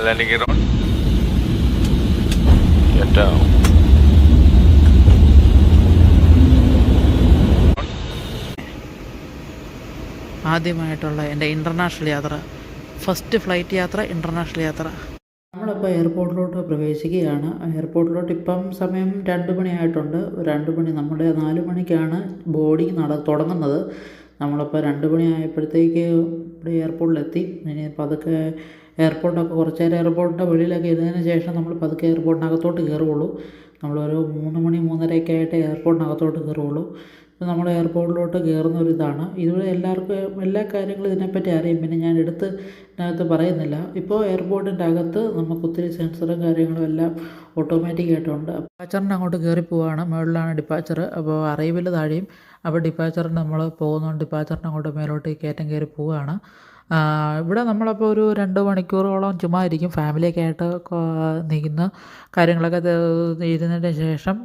landing gear on. Get down. ആദ്യമായിട്ടുള്ള എൻ്റെ international യാത്ര, first flight യാത്ര, ഇൻ്റർനാഷണൽ യാത്ര. നമ്മളിപ്പോൾ എയർപോർട്ടിലോട്ട് പ്രവേശിക്കുകയാണ്. എയർപോർട്ടിലോട്ട് ഇപ്പം സമയം 2 മണിയായിട്ടുണ്ട്. 2 മണി, നമ്മുടെ 4 മണിക്കാണ് ബോർഡിങ് തുടങ്ങുന്നത്. നമ്മളിപ്പോൾ 2 മണി ആയപ്പോഴത്തേക്ക് ഇവിടെ എയർപോർട്ടിലെത്തി. ഇനി പതുക്കെ എയർപോർട്ടൊക്കെ കുറച്ച് നേരം എയർപോർട്ടിൻ്റെ വെളിയിലൊക്കെ ഇരുന്നതിന് ശേഷം നമ്മൾ പതുക്കെ എയർപോർട്ടിനകത്തോട്ട് കയറുകയുള്ളൂ. നമ്മളൊരു 3 മണി 3:30 ആയിട്ട് എയർപോർട്ടിനകത്തോട്ട് കയറുകയുള്ളൂ. നമ്മൾ എയർപോർട്ടിലോട്ട് കയറുന്നൊരിതാണ്. ഇവിടെ എല്ലാവർക്കും എല്ലാ കാര്യങ്ങളും ഇതിനെപ്പറ്റി അറിയും. പിന്നെ ഞാൻ ഇതിനകത്ത് പറയുന്നില്ല. ഇപ്പോൾ എയർപോർട്ടിൻ്റെ അകത്ത് നമുക്ക് ഒത്തിരി സെൻസറും കാര്യങ്ങളും എല്ലാം ഓട്ടോമാറ്റിക്കായിട്ടുണ്ട്. ഡിപ്പാച്ചറിൻ്റെ അങ്ങോട്ട് കയറി പോവുകയാണ്. മുകളിലാണ് ഡിപ്പാച്ചർ. അപ്പോൾ അറൈവൽ താഴെയും. അപ്പോൾ ഡിപ്പാച്ചറിന് നമ്മൾ പോകുന്നുണ്ട്. ഡിപ്പാച്ചറിൻ്റെ അങ്ങോട്ട് മേലോട്ട് കയറ്റം കയറി പോവുകയാണ്. ഇവിടെ നമ്മളപ്പോൾ ഒരു 2 മണിക്കൂറോളം ചുമ്മാ ഇരിക്കും. ഫാമിലിയൊക്കെ ആയിട്ട് നിൽക്കുന്ന കാര്യങ്ങളൊക്കെ ഇരുന്നതിന് ശേഷം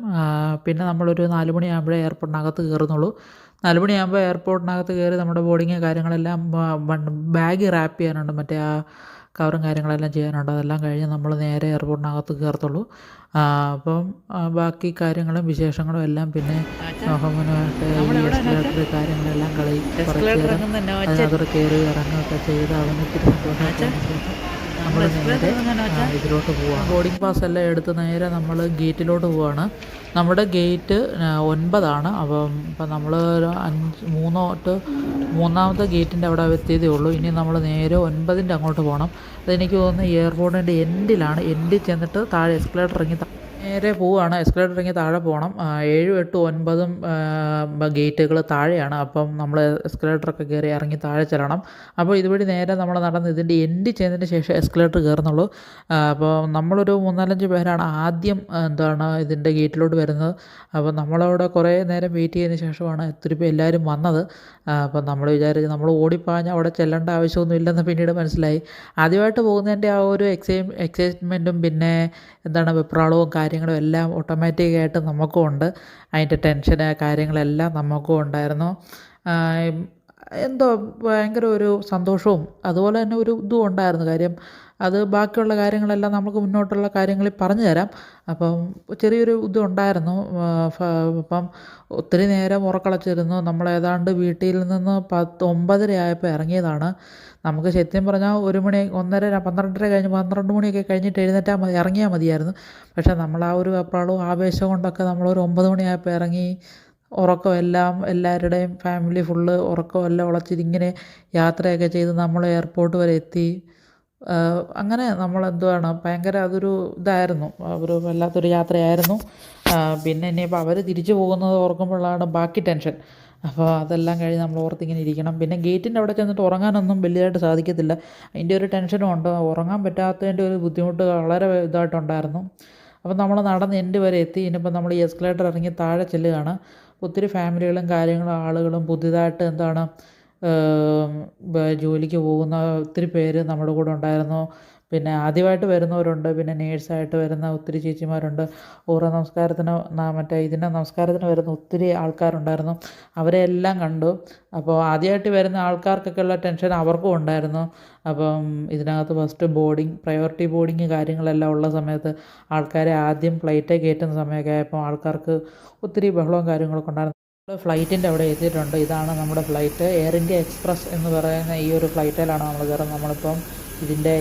പിന്നെ നമ്മളൊരു 4 മണിയാകുമ്പോഴേ എയർപോർട്ടിനകത്ത് കയറുന്നുള്ളൂ. 4 മണിയാകുമ്പോൾ എയർപോർട്ടിനകത്ത് കയറി നമ്മുടെ ബോർഡിങ് കാര്യങ്ങളെല്ലാം ബാഗ് റാപ്പ് ചെയ്യാനുണ്ട്, മറ്റേ ആ കവറും കാര്യങ്ങളെല്ലാം ചെയ്യാനുണ്ട്. അതെല്ലാം കഴിഞ്ഞ് നമ്മൾ നേരെ എയർപോർട്ടിനകത്ത് കയറത്തുള്ളൂ. അപ്പം ബാക്കി കാര്യങ്ങളും വിശേഷങ്ങളും എല്ലാം പിന്നെ മുഹമ്മനുമായിട്ട് ഈ എസ്കലേറ്റർ കാര്യങ്ങളെല്ലാം അതിനകത്തോടെ കയറി ഇറങ്ങുകയൊക്കെ ചെയ്ത് അവന് ഇത്തിരി സന്തോഷമായിട്ട് നമ്മൾ നേരെ ഇതിലോട്ട് പോവുകയാണ്. ബോർഡിംഗ് പാസ് എല്ലാം എടുത്ത് നേരെ നമ്മൾ ഗേറ്റിലോട്ട് പോവുകയാണ്. നമ്മുടെ ഗേറ്റ് 9 അപ്പം നമ്മൾ 3 ഗേറ്റിൻ്റെ അവിടെ എത്തിയതേ ഉള്ളൂ. ഇനി നമ്മൾ നേരെ 9 അങ്ങോട്ട് പോകണം. അതെനിക്ക് തോന്നുന്നു എയർപോർട്ടിൻ്റെ എൻഡിലാണ്. എൻഡിൽ ചെന്നിട്ട് താഴെ എസ്കലേറ്റർ ഇറങ്ങി നേരെ പോവുകയാണ്. എസ്കലേറ്റർ ഇറങ്ങി താഴെ പോകണം. 7, 8, 9 ഗേറ്റുകൾ താഴെയാണ്. അപ്പം നമ്മൾ എസ്കലേറ്ററൊക്കെ കയറി ഇറങ്ങി താഴെ ചെല്ലണം. അപ്പോൾ ഇതുവഴി നേരെ നമ്മൾ നടന്ന് ഇതിൻ്റെ എൻഡിൽ ചെന്നതിന് ശേഷം എസ്കലേറ്റർ കയറുന്നുള്ളൂ. അപ്പോൾ നമ്മളൊരു 3-4 പേരാണ് ആദ്യം ഇതിൻ്റെ ഗേറ്റിലോട്ട് വരുന്നത്. അപ്പോൾ നമ്മളവിടെ കുറേ നേരം വെയിറ്റ് ചെയ്തതിന് ശേഷമാണ് ഒത്തിരി എല്ലാവരും വന്നത്. അപ്പം നമ്മൾ വിചാരിച്ച് നമ്മൾ ഓടിപ്പാഞ്ഞ് അവിടെ ചെല്ലേണ്ട ആവശ്യമൊന്നും പിന്നീട് മനസ്സിലായി. ആദ്യമായിട്ട് പോകുന്നതിൻ്റെ ആ ഒരു എക്സൈറ്റ്മെൻറ്റും പിന്നെ വെപ്രാളവും കാര്യങ്ങളും എല്ലാം ഓട്ടോമാറ്റിക്കായിട്ട് നമുക്കും ഉണ്ട്. അതിൻ്റെ ടെൻഷന് കാര്യങ്ങളെല്ലാം നമുക്കും ഉണ്ടായിരുന്നു. എന്തോ ഭയങ്കര ഒരു സന്തോഷവും അതുപോലെ തന്നെ ഒരു ഇതും ഉണ്ടായിരുന്നു. കാര്യം അത് ബാക്കിയുള്ള കാര്യങ്ങളെല്ലാം നമുക്ക് മുന്നോട്ടുള്ള കാര്യങ്ങളിൽ പറഞ്ഞു തരാം. അപ്പം ചെറിയൊരു ഇതുണ്ടായിരുന്നു. അപ്പം ഒത്തിരി നേരം ഉറക്കളച്ചിരുന്നു. നമ്മൾ ഏതാണ്ട് വീട്ടിൽ നിന്ന് 9:30 ആയപ്പോൾ ഇറങ്ങിയതാണ്. നമുക്ക് സത്യം പറഞ്ഞാൽ 1 മണി 1:30 12:30 കഴിഞ്ഞ് 12 മണിയൊക്കെ കഴിഞ്ഞിട്ട് ഇറങ്ങിയാൽ മതിയായിരുന്നു. പക്ഷേ നമ്മൾ ആ ഒരു വെപ്രാളവും ആവേശം കൊണ്ടൊക്കെ നമ്മളൊരു 9 മണിയായപ്പോൾ ഇറങ്ങി. ഉറക്കമെല്ലാം എല്ലാവരുടെയും ഫാമിലി ഫുള്ള് ഉറക്കമെല്ലാം ഉളച്ചിതിങ്ങനെ യാത്രയൊക്കെ ചെയ്ത് നമ്മൾ എയർപോർട്ട് വരെ എത്തി. അങ്ങനെ നമ്മൾ ഭയങ്കര അതൊരു ഇതായിരുന്നു, ഒരു വല്ലാത്തൊരു യാത്രയായിരുന്നു. പിന്നെ ഇനിയിപ്പോൾ അവർ തിരിച്ചു പോകുന്നത് ഓർക്കുമ്പോഴാണ് ബാക്കി ടെൻഷൻ. അപ്പോൾ അതെല്ലാം കഴിഞ്ഞ് നമ്മൾ ഓർത്തിങ്ങനെ ഇരിക്കണം. പിന്നെ ഗേറ്റിൻ്റെ അവിടെ ചെന്നിട്ട് ഉറങ്ങാനൊന്നും വലിയതായിട്ട് സാധിക്കത്തില്ല. അതിൻ്റെ ഒരു ടെൻഷനും ഉണ്ട്. ഉറങ്ങാൻ പറ്റാത്തതിൻ്റെ ഒരു ബുദ്ധിമുട്ട് വളരെ ഇതായിട്ടുണ്ടായിരുന്നു. അപ്പോൾ നമ്മൾ നടന്ന് എൻഡ് വരെ എത്തി. ഇനിയിപ്പോൾ നമ്മൾ ഈ എസ്കലേറ്റർ ഇറങ്ങി താഴെ ചെല്ലുകയാണ്. ഒത്തിരി ഫാമിലികളും കാര്യങ്ങളും ആളുകളും പുതിയതായിട്ട് ജോലിക്ക് പോകുന്ന ഒത്തിരി പേര് നമ്മുടെ കൂടെ ഉണ്ടായിരുന്നു. പിന്നെ ആദ്യമായിട്ട് വരുന്നവരുണ്ട്. പിന്നെ നേഴ്സായിട്ട് വരുന്ന ഒത്തിരി ചേച്ചിമാരുണ്ട്. ഓരോ നമസ്കാരത്തിന് വരുന്ന ഒത്തിരി ആൾക്കാരുണ്ടായിരുന്നു. അവരെ എല്ലാം കണ്ടു. അപ്പോൾ ആദ്യമായിട്ട് വരുന്ന ആൾക്കാർക്കൊക്കെയുള്ള ടെൻഷൻ അവർക്കും ഉണ്ടായിരുന്നു. അപ്പം ഇതിനകത്ത് ഫസ്റ്റ് പ്രയോറിറ്റി ബോർഡിങ് കാര്യങ്ങളെല്ലാം ഉള്ള സമയത്ത് ആൾക്കാരെ ആദ്യം ഫ്ലൈറ്റ് കയറ്റുന്ന സമയമൊക്കെ ആയപ്പോൾ ആൾക്കാർക്ക് ഒത്തിരി ബഹളവും കാര്യങ്ങളൊക്കെ ഉണ്ടായിരുന്നു. ഫ്ലൈറ്റിൻ്റെ അവിടെ എത്തിയിട്ടുണ്ട്. ഇതാണ് നമ്മുടെ ഫ്ലൈറ്റ്. എയർ ഇന്ത്യ എക്സ്പ്രസ് എന്ന് പറയുന്ന ഈ ഒരു ഫ്ലൈറ്റിലാണ് നമ്മൾ കയറുന്നത്. നമ്മളിപ്പം ഇതിൻ്റെ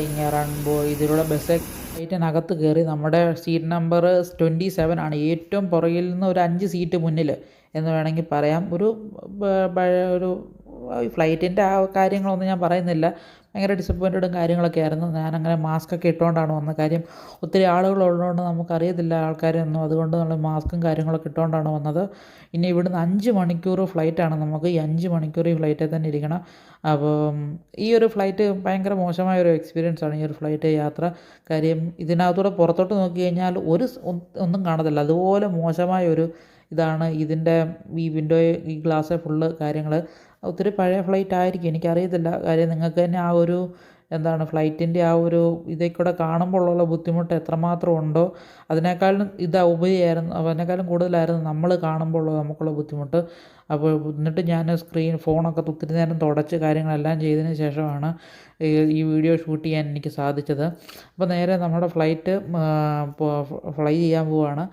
ഇതിലൂടെ ഫ്ലൈറ്റിനകത്ത് കയറി. നമ്മുടെ സീറ്റ് നമ്പർ 27 ആണ്. ഏറ്റവും പുറകിൽ നിന്ന് ഒരു 5 സീറ്റ് മുന്നിൽ എന്ന് വേണമെങ്കിൽ പറയാം. ഒരു ഫ്ലൈറ്റിൻ്റെ ആ കാര്യങ്ങളൊന്നും ഞാൻ പറയുന്നില്ല. ഭയങ്കര ഡിസപ്പോയിൻറ്റഡും കാര്യങ്ങളൊക്കെ ആയിരുന്നു. ഞാനങ്ങനെ മാസ്കൊക്കെ ഇട്ടുകൊണ്ടാണ് വന്നത്. കാര്യം ഒത്തിരി ആളുകളുള്ളതുകൊണ്ട് നമുക്കറിയത്തില്ല ആൾക്കാരൊന്നും. അതുകൊണ്ട് നമ്മൾ മാസ്കും കാര്യങ്ങളൊക്കെ ഇട്ടുകൊണ്ടാണ് വന്നത്. ഇനി ഇവിടുന്ന് 5 മണിക്കൂർ ഫ്ലൈറ്റാണ് നമുക്ക്. ഈ 5 മണിക്കൂർ ഈ ഫ്ലൈറ്റിൽ തന്നെ ഇരിക്കണം. അപ്പം ഈ ഒരു ഫ്ലൈറ്റ് ഭയങ്കര മോശമായൊരു എക്സ്പീരിയൻസാണ് ഈ ഒരു ഫ്ലൈറ്റ് യാത്ര. കാര്യം ഇതിനകത്തൂടെ പുറത്തോട്ട് നോക്കി കഴിഞ്ഞാൽ ഒന്നും കാണത്തില്ല. അതുപോലെ മോശമായൊരു ഇതാണ് ഇതിൻ്റെ ഈ ഈ ഗ്ലാസ് ഫുള്ള് കാര്യങ്ങൾ. ഒത്തിരി പഴയ ഫ്ലൈറ്റ് ആയിരിക്കും, എനിക്കറിയത്തില്ല. കാര്യം നിങ്ങൾക്ക് തന്നെ ആ ഒരു എന്താണ് ഫ്ലൈറ്റിൻ്റെ ആ ഒരു ഇതിൽ കൂടെ കാണുമ്പോഴുള്ള ബുദ്ധിമുട്ട് എത്രമാത്രം ഉണ്ടോ അതിനേക്കാളും ഉപരിയായിരുന്നു, അതിനേക്കാളും കൂടുതലായിരുന്നു നമ്മൾ കാണുമ്പോൾ നമുക്കുള്ള ബുദ്ധിമുട്ട്. അപ്പോൾ എന്നിട്ട് ഞാൻ ഫോണൊക്കെ ഒത്തിരി നേരം തുടച്ച് കാര്യങ്ങളെല്ലാം ചെയ്തതിന് ശേഷമാണ് ഈ വീഡിയോ ഷൂട്ട് ചെയ്യാൻ എനിക്ക് സാധിച്ചത്. അപ്പോൾ നേരെ നമ്മുടെ ഫ്ലൈറ്റ് ഫ്ലൈ ചെയ്യാൻ പോവുകയാണ്.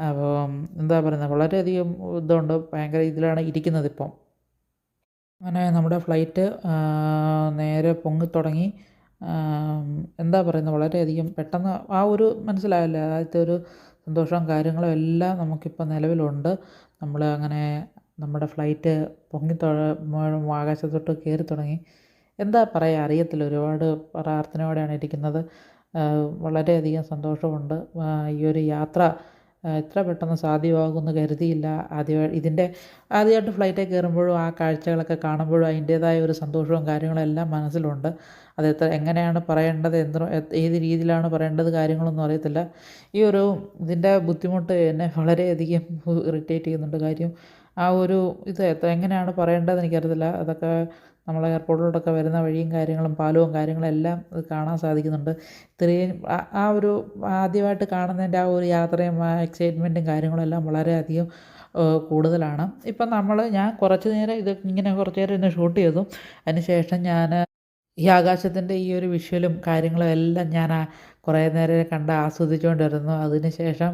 അപ്പോൾ എന്താ പറയുന്നത്, വളരെയധികം ഇതുണ്ട്, ഭയങ്കര ഇതിലാണ് ഇരിക്കുന്നത് ഇപ്പം. അങ്ങനെ നമ്മുടെ ഫ്ലൈറ്റ് നേരെ പൊങ്ങിത്തുടങ്ങി. എന്താ പറയുന്നത്, വളരെയധികം പെട്ടെന്ന് ആ ഒരു മനസ്സിലായല്ലോ, ആദ്യത്തെ ഒരു സന്തോഷവും കാര്യങ്ങളും എല്ലാം നമുക്കിപ്പോൾ നിലവിലുണ്ട്. നമ്മൾ അങ്ങനെ നമ്മുടെ ഫ്ലൈറ്റ് ആകാശത്തോട്ട് കയറി തുടങ്ങി. എന്താ പറയുക അറിയത്തില്ല, ഒരുപാട് പ്രാർത്ഥനയോടെയാണ് ഇരിക്കുന്നത്. വളരെയധികം സന്തോഷമുണ്ട്. ഈ ഒരു യാത്ര ഇത്ര പെട്ടെന്ന് സാധ്യമാകുമെന്ന് കരുതിയില്ല. ആദ്യമായിട്ട് ഫ്ലൈറ്റിൽ കയറുമ്പോഴും ആ കാഴ്ചകളൊക്കെ കാണുമ്പോഴും അതിൻ്റേതായ ഒരു സന്തോഷവും കാര്യങ്ങളും എല്ലാം മനസ്സിലുണ്ട്. അത് എങ്ങനെയാണ് പറയേണ്ടത്, ഏത് രീതിയിലാണ് പറയേണ്ടത് കാര്യങ്ങളൊന്നും അറിയത്തില്ല. ഇതിൻ്റെ ബുദ്ധിമുട്ട് എന്നെ വളരെയധികം ഇറിറ്റേറ്റ് ചെയ്യുന്നുണ്ട്. കാര്യം ആ ഒരു എങ്ങനെയാണ് പറയേണ്ടതെന്ന് എനിക്കറിയത്തില്ല. അതൊക്കെ നമ്മൾ എയർപോർട്ടിലോട്ടൊക്കെ വരുന്ന വഴിയും കാര്യങ്ങളും പാലവും കാര്യങ്ങളും എല്ലാം അത് കാണാൻ സാധിക്കുന്നുണ്ട്. ഇത്രയും ഒരു ആദ്യമായിട്ട് കാണുന്നതിൻ്റെ ആ ഒരു യാത്രയും ആ എക്സൈറ്റ്മെൻറ്റും കാര്യങ്ങളും എല്ലാം വളരെയധികം കൂടുതലാണ്. ഇപ്പം ഞാൻ കുറച്ച് നേരം കുറച്ച് നേരം ഇന്ന് ഷൂട്ട് ചെയ്തു. അതിന് ശേഷം ഞാൻ ഈ ആകാശത്തിൻ്റെ ഈ ഒരു വിഷ്വലും കാര്യങ്ങളും എല്ലാം ഞാൻ കുറേ നേരം കണ്ട് ആസ്വദിച്ചുകൊണ്ടിരുന്നു. അതിന് ശേഷം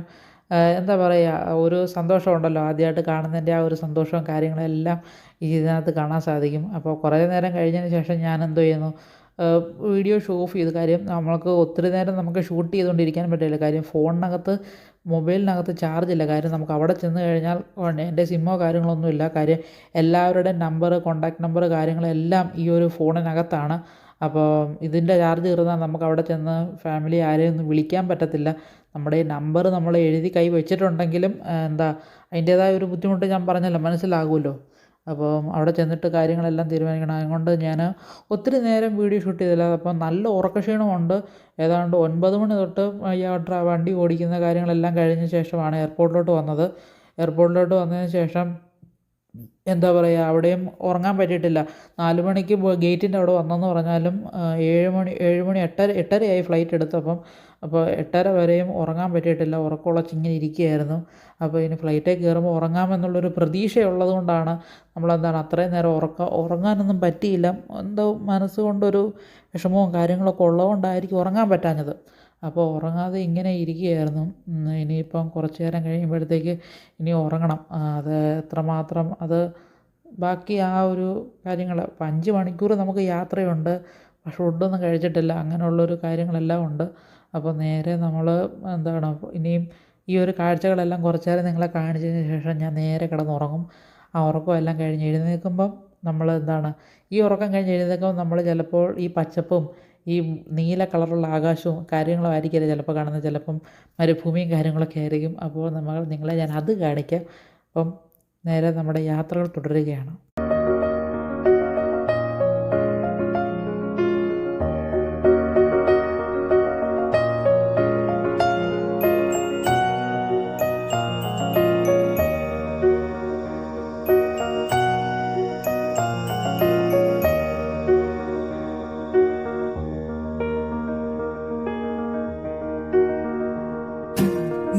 എന്താ പറയുക, ഒരു സന്തോഷമുണ്ടല്ലോ, ആദ്യമായിട്ട് കാണുന്നതിൻ്റെ ആ ഒരു സന്തോഷവും കാര്യങ്ങളെല്ലാം ഇതിനകത്ത് കാണാൻ സാധിക്കും. അപ്പോൾ കുറേ നേരം കഴിഞ്ഞതിന് ശേഷം ഞാൻ എന്തോ ചെയ്യുന്നു, വീഡിയോ ഓഫ് ചെയ്തു. കാര്യം നമ്മൾക്ക് ഒത്തിരി നേരം നമുക്ക് ഷൂട്ട് ചെയ്തുകൊണ്ടിരിക്കാൻ പറ്റില്ല. കാര്യം മൊബൈലിനകത്ത് ചാർജില്ല. കാര്യം നമുക്ക് അവിടെ ചെന്ന് കഴിഞ്ഞാൽ എൻ്റെ സിമ്മോ കാര്യങ്ങളൊന്നുമില്ല. കാര്യം എല്ലാവരുടെയും നമ്പർ, കോൺടാക്റ്റ് നമ്പർ കാര്യങ്ങളെല്ലാം ഈ ഒരു ഫോണിനകത്താണ്. അപ്പോൾ ഇതിൻ്റെ ചാർജ് തീർന്നാൽ നമുക്ക് അവിടെ ചെന്ന് ഫാമിലി ആരെയും ഒന്നും വിളിക്കാൻ പറ്റത്തില്ല. നമ്മുടെ ഈ നമ്പർ നമ്മൾ എഴുതി കൈ വെച്ചിട്ടുണ്ടെങ്കിലും അതിൻ്റേതായ ഒരു ബുദ്ധിമുട്ട് ഞാൻ പറഞ്ഞല്ലോ, മനസ്സിലാകുമല്ലോ. അപ്പോൾ അവിടെ ചെന്നിട്ട് കാര്യങ്ങളെല്ലാം തീരുമാനിക്കണം. അതുകൊണ്ട് ഞാൻ ഒത്തിരി നേരം വീഡിയോ ഷൂട്ട് ചെയ്തില്ല. അപ്പോൾ നല്ല ഉറക്കക്ഷീണമുണ്ട്. ഏതാണ്ട് 9 മണി തൊട്ട് വണ്ടി ഓടിക്കുന്ന കാര്യങ്ങളെല്ലാം കഴിഞ്ഞ ശേഷമാണ് എയർപോർട്ടിലോട്ട് വന്നത്. എയർപോർട്ടിലോട്ട് വന്നതിന് ശേഷം എന്താ പറയുക, അവിടെയും ഉറങ്ങാൻ പറ്റിയിട്ടില്ല. 4 മണിക്ക് ഗേറ്റിൻ്റെ അവിടെ വന്നെന്ന് പറഞ്ഞാലും 7 മണി 8:30 ഫ്ലൈറ്റ് എടുത്തപ്പം. അപ്പോൾ 8:30 വരെയും ഉറങ്ങാൻ പറ്റിയിട്ടില്ല. ഉറക്കമുളച്ചിങ്ങനെ ഇരിക്കുകയായിരുന്നു. അപ്പോൾ ഇനി ഫ്ലൈറ്റിൽ കയറുമ്പോൾ ഉറങ്ങാമെന്നുള്ളൊരു പ്രതീക്ഷയുള്ളത് കൊണ്ടാണ് അത്രയും നേരം ഉറങ്ങാനൊന്നും പറ്റിയില്ല. എന്തോ മനസ്സുകൊണ്ടൊരു വിഷമവും കാര്യങ്ങളൊക്കെ ഉള്ളതുകൊണ്ടായിരിക്കും ഉറങ്ങാൻ പറ്റാഞ്ഞത്. അപ്പോൾ ഉറങ്ങാതെ ഇങ്ങനെ ഇരിക്കുകയായിരുന്നു. ഇനിയിപ്പം കുറച്ച് നേരം കഴിയുമ്പോഴത്തേക്ക് ഇനി ഉറങ്ങണം. അത് എത്രമാത്രം ബാക്കി ആ ഒരു കാര്യങ്ങൾ, ഇപ്പം 5 മണിക്കൂർ നമുക്ക് യാത്രയുണ്ട്. ഫുഡൊന്നും കഴിച്ചിട്ടില്ല. അങ്ങനെയുള്ളൊരു കാര്യങ്ങളെല്ലാം ഉണ്ട്. അപ്പോൾ നേരെ നമ്മൾ ഇനിയും ഈ ഒരു കാഴ്ചകളെല്ലാം കുറച്ച് നേരം നിങ്ങളെ കാണിച്ചതിന് ശേഷം ഞാൻ നേരെ കിടന്നുറങ്ങും. ആ ഉറക്കമെല്ലാം കഴിഞ്ഞ് എഴുന്നേൽക്കുമ്പം ഈ ഉറക്കം കഴിഞ്ഞ് എഴുന്നേൽക്കുമ്പോൾ നമ്മൾ ചിലപ്പോൾ ഈ പച്ചപ്പും ഈ നീല കളറുള്ള ആകാശവും കാര്യങ്ങളും ആയിരിക്കില്ല ചിലപ്പോൾ കാണുന്നത്. ചിലപ്പം മരുഭൂമിയും കാര്യങ്ങളൊക്കെ ആയിരിക്കും. അപ്പോൾ നിങ്ങളെ ഞാൻ അത് കാണിക്കാം. അപ്പം നേരെ നമ്മുടെ യാത്രകൾ തുടരുകയാണ്.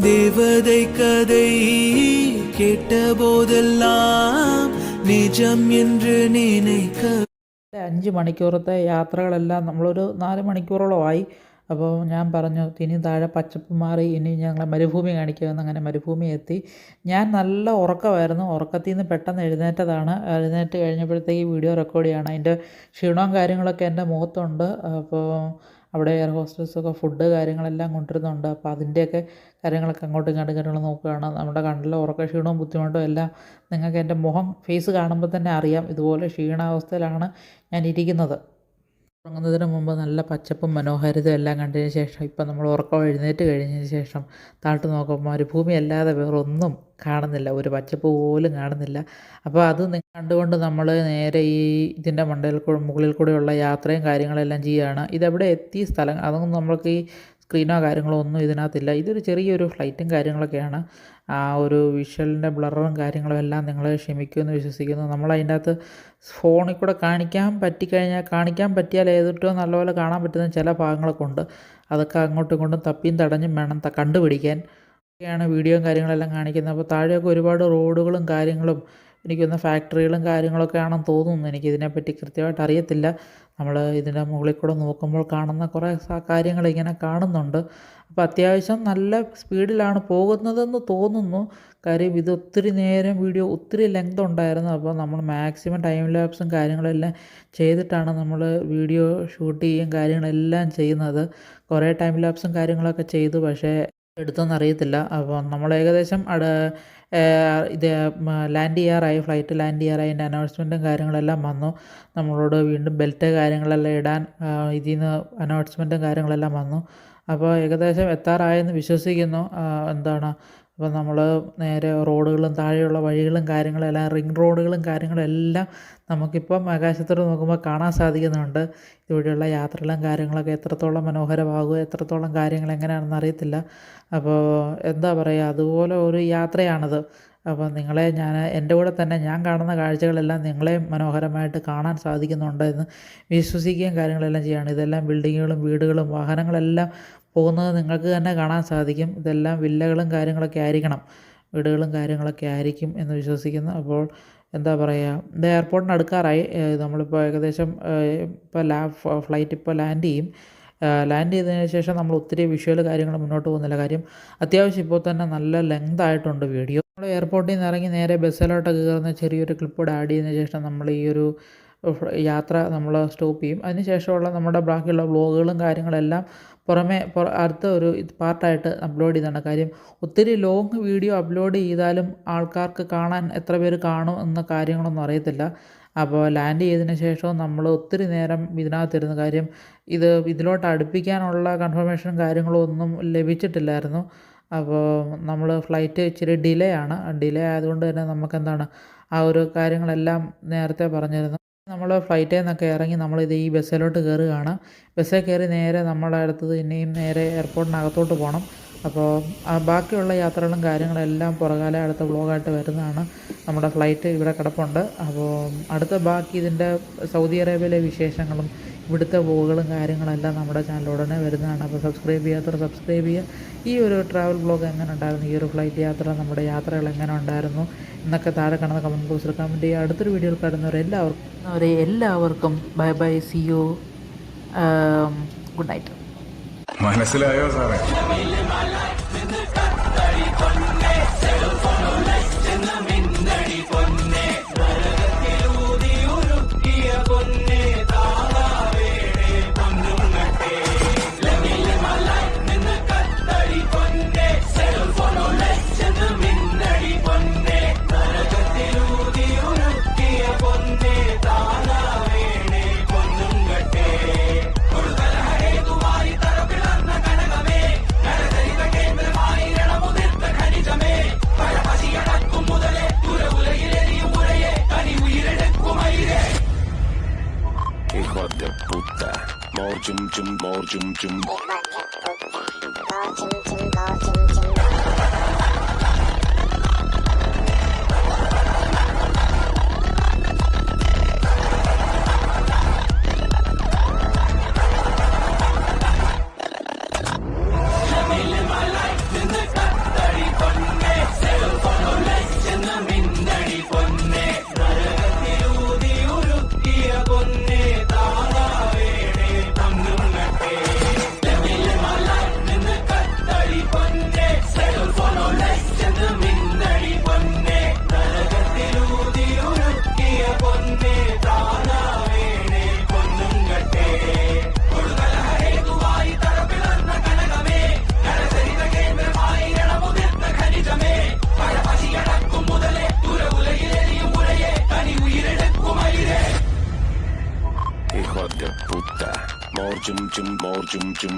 தேவதை கதை கேட்டபோதெல்லாம் நிஜம் என்று நினைக்க 5 മണിക്കൂറത്തെ യാത്രകളെല്ലാം നമ്മളൊരു 4 മണിക്കൂറോളമായി. അപ്പോൾ ഞാൻ പറഞ്ഞു ഇനി താഴെ പച്ചപ്പ് മാറി ഇനി ഞങ്ങളെ മരുഭൂമി കാണിക്കുമെന്ന്. അങ്ങനെ മരുഭൂമി എത്തി. ഞാൻ നല്ല ഉറക്കമായിരുന്നു. ഉറക്കത്തിൽ നിന്ന് പെട്ടെന്ന് എഴുന്നേറ്റതാണ്. എഴുന്നേറ്റ് കഴിഞ്ഞപ്പോഴത്തേക്ക് വീഡിയോ റെക്കോർഡ് ചെയ്യണം. അതിൻ്റെ ക്ഷീണവും കാര്യങ്ങളൊക്കെ എൻ്റെ മുഖത്തുണ്ട്. അപ്പോൾ അവിടെ എയർ ഹോസ്റ്റസൊക്കെ ഫുഡ് കാര്യങ്ങളെല്ലാം കൊണ്ടുവരുന്നുണ്ട്. അപ്പോൾ അതിൻ്റെയൊക്കെ കാര്യങ്ങളൊക്കെ അങ്ങോട്ടും ഇങ്ങോട്ടും കാര്യങ്ങൾ നോക്കുകയാണ്. നമ്മുടെ കണ്ണിലെ ഉറക്ക ക്ഷീണവും ബുദ്ധിമുട്ടും എല്ലാം നിങ്ങൾക്ക് എൻ്റെ ഫേസ് കാണുമ്പോൾ തന്നെ അറിയാം. ഇതുപോലെ ക്ഷീണാവസ്ഥയിലാണ് ഞാൻ ഇരിക്കുന്നത്. ഉറങ്ങുന്നതിന് മുമ്പ് നല്ല പച്ചപ്പും മനോഹാരിതയും എല്ലാം കണ്ടതിന് ശേഷം ഇപ്പം നമ്മൾ ഉറക്കം എഴുന്നേറ്റ് കഴിഞ്ഞതിന് ശേഷം താഴ്ത്ത് നോക്കുമ്പോൾ മരുഭൂമി അല്ലാതെ വേറൊന്നും കാണുന്നില്ല. ഒരു പച്ചപ്പ് പോലും കാണുന്നില്ല. അപ്പോൾ അത് കണ്ടുകൊണ്ട് നമ്മൾ നേരെ ഇതിൻ്റെ മുകളിൽ കൂടെയുള്ള യാത്രയും കാര്യങ്ങളെല്ലാം ചെയ്യുകയാണ്. ഇതെവിടെ എത്തി സ്ഥലം അതൊന്നും നമ്മൾക്ക് ഈ സ്ക്രീനോ കാര്യങ്ങളോ ഒന്നും ഇതിനകത്തില്ല. ഇതൊരു ചെറിയൊരു ഫ്ലൈറ്റും കാര്യങ്ങളൊക്കെയാണ്. ആ ഒരു വിഷ്വലിൻ്റെ ബ്ലറും കാര്യങ്ങളും എല്ലാം നിങ്ങൾ ക്ഷമിക്കുമെന്ന് വിശ്വസിക്കുന്നു. നമ്മളതിൻ്റെ അകത്ത് ഫോണിൽ കൂടെ കാണിക്കാൻ പറ്റിയാൽ ഏറ്റവും നല്ലപോലെ കാണാൻ പറ്റുന്ന ചില ഭാഗങ്ങളൊക്കെ ഉണ്ട്. അതൊക്കെ അങ്ങോട്ടും ഇങ്ങോട്ടും തപ്പിയും തടഞ്ഞും വേണം കണ്ടുപിടിക്കാൻ. ഒക്കെയാണ് വീഡിയോയും കാര്യങ്ങളെല്ലാം കാണിക്കുന്നത്. അപ്പോൾ താഴെയൊക്കെ ഒരുപാട് റോഡുകളും കാര്യങ്ങളും എനിക്ക് തോന്നുന്നു ഫാക്ടറികളും കാര്യങ്ങളൊക്കെ ആണെന്ന് തോന്നുന്നു. എനിക്കിതിനെപ്പറ്റി കൃത്യമായിട്ട് അറിയത്തില്ല. നമ്മൾ ഇതിൻ്റെ മുകളിൽ കൂടെ നോക്കുമ്പോൾ കാണുന്ന കുറേ കാര്യങ്ങൾ ഇങ്ങനെ കാണുന്നുണ്ട്. അപ്പോൾ അത്യാവശ്യം നല്ല സ്പീഡിലാണ് പോകുന്നതെന്ന് തോന്നുന്നു. കാര്യം ഇത് ഒത്തിരി നേരം വീഡിയോ ഒത്തിരി ലെങ്ത് ഉണ്ടായിരുന്നു. അപ്പോൾ നമ്മൾ മാക്സിമം ടൈം ലാപ്സും കാര്യങ്ങളെല്ലാം ചെയ്തിട്ടാണ് നമ്മൾ വീഡിയോ ഷൂട്ട് ചെയ്യുകയും കാര്യങ്ങളെല്ലാം ചെയ്യുന്നത്. കുറേ ടൈം ലാപ്സും കാര്യങ്ങളൊക്കെ ചെയ്തു, പക്ഷേ എടുത്തൊന്നും അറിയത്തില്ല. അപ്പോൾ നമ്മൾ ഏകദേശം ഇത് ലാൻഡ് ചെയ്യാറായി, ഫ്ലൈറ്റ് ലാൻഡ് ചെയ്യാറായി. അതിൻ്റെ അനൗൺസ്മെൻറ്റും കാര്യങ്ങളെല്ലാം വന്നു. നമ്മളോട് വീണ്ടും ബെൽറ്റ് കാര്യങ്ങളെല്ലാം ഇടാൻ ഇതിൽ നിന്ന് അനൗൺസ്മെൻറ്റും കാര്യങ്ങളെല്ലാം വന്നു. അപ്പോൾ ഏകദേശം എത്താറായെന്ന് വിശ്വസിക്കുന്നു. അപ്പോൾ നമ്മൾ നേരെ റോഡുകളും താഴെയുള്ള വഴികളും കാര്യങ്ങളെല്ലാം റിംഗ് റോഡുകളും കാര്യങ്ങളെല്ലാം നമുക്കിപ്പം ആകാശത്തോട് നോക്കുമ്പോൾ കാണാൻ സാധിക്കുന്നുണ്ട്. ഇതുവഴിയുള്ള യാത്രകളും കാര്യങ്ങളൊക്കെ എത്രത്തോളം മനോഹരമാകുമോ, എത്രത്തോളം കാര്യങ്ങൾ എങ്ങനെയാണെന്ന് അറിയത്തില്ല. അപ്പോൾ എന്താ പറയുക, അതുപോലെ ഒരു യാത്രയാണിത്. അപ്പോൾ എൻ്റെ കൂടെ തന്നെ ഞാൻ കാണുന്ന കാഴ്ചകളെല്ലാം നിങ്ങളെ മനോഹരമായിട്ട് കാണാൻ സാധിക്കുന്നുണ്ട് എന്ന് വിശ്വസിക്കുകയും കാര്യങ്ങളെല്ലാം ചെയ്യുകയാണ്. ഇതെല്ലാം ബിൽഡിങ്ങുകളും വീടുകളും വാഹനങ്ങളെല്ലാം പോകുന്നത് നിങ്ങൾക്ക് തന്നെ കാണാൻ സാധിക്കും. ഇതെല്ലാം വില്ലകളും കാര്യങ്ങളൊക്കെ ആയിരിക്കണം, വീടുകളും കാര്യങ്ങളൊക്കെ ആയിരിക്കും എന്ന് വിശ്വസിക്കുന്നു. അപ്പോൾ എന്താ പറയുക, ഇത് എയർപോർട്ടിന് അടുക്കാറായി. നമ്മളിപ്പോൾ ഏകദേശം ഫ്ലൈറ്റ് ഇപ്പോൾ ലാൻഡ് ചെയ്യും. ലാൻഡ് ചെയ്തതിന് ശേഷം നമ്മൾ ഒത്തിരി വിഷ്വൽ കാര്യങ്ങൾ മുന്നോട്ട് പോകുന്നില്ല. കാര്യം അത്യാവശ്യം ഇപ്പോൾ തന്നെ നല്ല ലെങ്ത് ആയിട്ടുണ്ട് വീഡിയോ. നമ്മൾ എയർപോർട്ടിൽ നിന്ന് ഇറങ്ങി നേരെ ബസ്സിലോട്ടൊക്കെ കയറുന്ന ചെറിയൊരു ക്ലിപ്പോടെ ആഡ് ചെയ്തതിന് ശേഷം നമ്മൾ ഈ ഒരു യാത്ര നമ്മൾ സ്റ്റോപ്പ് ചെയ്യും. അതിന് ശേഷമുള്ള നമ്മുടെ ബാക്കിയുള്ള വ്ളോഗുകളും കാര്യങ്ങളെല്ലാം അടുത്ത ഒരു പാർട്ടായിട്ട് അപ്ലോഡ് ചെയ്താണ്. കാര്യം ഒത്തിരി ലോങ് വീഡിയോ അപ്ലോഡ് ചെയ്താലും ആൾക്കാർക്ക് കാണാൻ എത്ര പേര് കാണും എന്ന കാര്യങ്ങളൊന്നും അറിയത്തില്ല. അപ്പോൾ ലാൻഡ് ചെയ്തതിന് ശേഷവും നമ്മൾ ഒത്തിരി നേരം ഇതിനകത്തിരുന്നു. കാര്യം ഇതിലോട്ട് അടുപ്പിക്കാനുള്ള കൺഫർമേഷനും കാര്യങ്ങളും ഒന്നും ലഭിച്ചിട്ടില്ലായിരുന്നു. അപ്പോൾ നമ്മൾ ഫ്ലൈറ്റ് ഇച്ചിരി ഡിലേ ആയതുകൊണ്ട് തന്നെ നമുക്കെന്താണ് ആ ഒരു കാര്യങ്ങളെല്ലാം നേരത്തെ പറഞ്ഞിരുന്നു. നമ്മൾ ഫ്ലൈറ്റിൽ നിന്നൊക്കെ ഇറങ്ങി നമ്മളിത് ഈ ബസ്സിലോട്ട് കയറുകയാണ്. ബസ്സിൽ കയറി നേരെ നമ്മുടെ അടുത്തത് ഇനിയും നേരെ എയർപോർട്ടിനകത്തോട്ട് പോകണം. അപ്പോൾ ബാക്കിയുള്ള യാത്രകളും കാര്യങ്ങളെല്ലാം പുറകാലെ അടുത്ത വ്ളോഗായിട്ട് വരുന്നതാണ്. നമ്മുടെ ഫ്ലൈറ്റ് ഇവിടെ കിടപ്പുണ്ട്. അപ്പോൾ അടുത്ത ബാക്കി ഇതിൻ്റെ സൗദി അറേബ്യയിലെ വിശേഷങ്ങളും ഇവിടുത്തെ വ്ളോഗുകളും കാര്യങ്ങളെല്ലാം നമ്മുടെ ചാനൽ ഉടനെ വരുന്നതാണ്. അപ്പോൾ സബ്സ്ക്രൈബ് ചെയ്യാത്തവർ സബ്സ്ക്രൈബ് ചെയ്യുക. ഈ ഒരു ട്രാവൽ വ്ളോഗ് എങ്ങനെ ഉണ്ടായിരുന്നു, ഈ ഒരു ഫ്ലൈറ്റ് യാത്ര, നമ്മുടെ യാത്രകൾ എങ്ങനെ ഉണ്ടായിരുന്നു എന്നൊക്കെ താഴെ കാണുന്ന കമൻറ്റ് ബോക്സിൽ കമൻറ്റ് ചെയ്യുക. അടുത്തൊരു വീഡിയോയിൽ കാണുന്നവരെല്ലാവർക്കും bye bye, see you, good night. മനസ്സിലായോ സാറേ? Hijo de puta, more chum chum. Hijo de puta, more chum chum.